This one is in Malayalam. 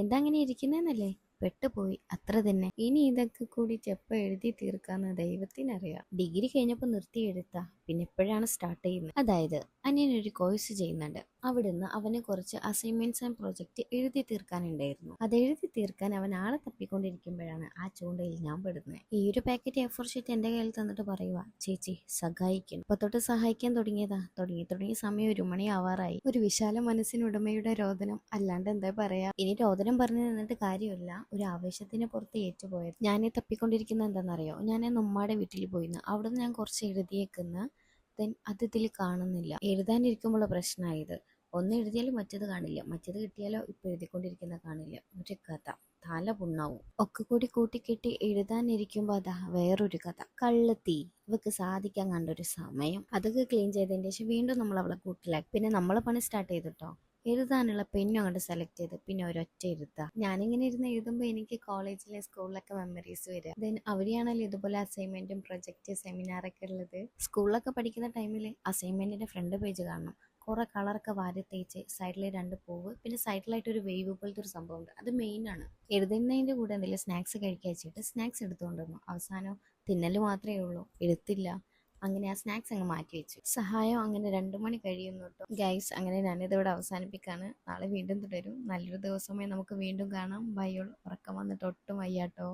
എന്താ അങ്ങനെ ഇരിക്കുന്നേന്നല്ലേ? പെട്ടുപോയി അത്ര തന്നെ. ഇനി ഇതൊക്കെ കൂടി ചെപ്പ എഴുതി തീർക്കാന്ന് ദൈവത്തിനറിയാം. ഡിഗ്രി കഴിഞ്ഞപ്പോൾ നിർത്തി എഴുത്താ, പിന്നെ എപ്പോഴാണ് സ്റ്റാർട്ട് ചെയ്യുന്നത്? അതായത് അനിയനൊരു കോഴ്സ് ചെയ്യുന്നുണ്ട്. അവിടുന്ന് അവന് കുറച്ച് അസൈൻമെന്റ്സ് ആൻഡ് പ്രൊജക്റ്റ് എഴുതി തീർക്കാനുണ്ടായിരുന്നു. അത് എഴുതി തീർക്കാൻ അവൻ ആളെ തപ്പിക്കൊണ്ടിരിക്കുമ്പോഴാണ് ആ ചൂണ്ടയിൽ ഞാൻ പെടുന്നത്. ഈ ഒരു പാക്കറ്റ് എ4 ഷീറ്റ് എന്റെ കയ്യിൽ തന്നിട്ട് പറയുക, ചേച്ചി സഹായിക്കണം. ഇപ്പൊ തൊട്ട് സഹായിക്കാൻ തുടങ്ങിയതാ. തുടങ്ങി സമയം 1 മണി ആവാറായി. ഒരു വിശാല മനസ്സിനുടമയുടെ രോദനം, അല്ലാണ്ട് എന്താ പറയാ. ഇനി രോദനം പറഞ്ഞു നിന്നിട്ട് കാര്യമില്ല. ഒരു ആവേശത്തിന് പുറത്ത് ഏറ്റുപോയത്. ഞാനീ തപ്പിക്കൊണ്ടിരിക്കുന്നത് എന്താണെന്നറിയോ? ഞാൻ ഉമ്മാടെ വീട്ടിൽ പോയിന്ന്. അവിടുന്ന് ഞാൻ കുറച്ച് എഴുതിയേക്കുന്ന അത് ഇതിൽ കാണുന്നില്ല. എഴുതാനിരിക്കുമ്പോൾ പ്രശ്നമായത്. ഒന്ന് എഴുതിയാലും മറ്റത് കാണില്ല, മറ്റത് കിട്ടിയാലോ ഇപ്പൊ എഴുതിക്കൊണ്ടിരിക്കുന്ന കാണില്ല. ഒരു കഥ, തല പുണ്ണാവും. ഒക്കെ കൂടി കൂട്ടിക്കെട്ടി എഴുതാനിരിക്കുമ്പോ അതാ വേറൊരു കഥ. കള്ളത്തി ഇവക്ക് സാധിക്കാൻ കണ്ടൊരു സമയം. അതൊക്കെ ക്ലീൻ ചെയ്തതിന് ശേഷം വീണ്ടും നമ്മൾ അവളെ കൂട്ടിലാക്കി. പിന്നെ നമ്മളെ പണി സ്റ്റാർട്ട് ചെയ്തിട്ടോ. എഴുതാനുള്ള പെന്നും അങ്ങോട്ട് സെലക്ട് ചെയ്ത് പിന്നെ ഒരൊറ്റ എഴുതാ. ഞാനിങ്ങനെ ഇരുന്ന് എഴുതുമ്പോൾ എനിക്ക് കോളേജിലെ സ്കൂളിലൊക്കെ മെമ്മറീസ് വരിക. ദെൻ അവിടെയാണല്ലോ ഇതുപോലെ അസൈൻമെന്റും പ്രൊജക്ട് സെമിനാറൊക്കെ ഉള്ളത്. സ്കൂളിലൊക്കെ പഠിക്കുന്ന ടൈമിൽ അസൈൻമെന്റിന്റെ ഫ്രണ്ട് പേജ് കാണണം. കുറെ കളറൊക്കെ വാരി തേച്ച് സൈഡിൽ 2 പൂവ്, പിന്നെ സൈഡിലായിട്ട് ഒരു വേവ് പോലത്തെ ഒരു സംഭവം ഉണ്ട്. അത് മെയിൻ ആണ്. എഴുതുന്നതിന്റെ കൂടെ എന്തെങ്കിലും സ്നാക്സ് കഴിക്കാൻ വെച്ചിട്ട് സ്നാക്സ് എടുത്തുകൊണ്ടിരുന്നു. അവസാനം തിന്നല് മാത്രമേ ഉള്ളൂ, എഴുത്തില്ല. അങ്ങനെ ആ സ്നാക്സ് അങ്ങ് മാറ്റി വെച്ചു. സഹായം അങ്ങനെ 2 മണി കഴിയുന്നു കേട്ടോ ഗൈസ്. അങ്ങനെ ഞാനിതിവിടെ അവസാനിപ്പിക്കാണ്. നാളെ വീണ്ടും തുടരും. നല്ലൊരു ദിവസമായി നമുക്ക് വീണ്ടും കാണാം. ബൈ. ഉറക്കം വന്നിട്ട് ഒട്ടും വയ്യാട്ടോ.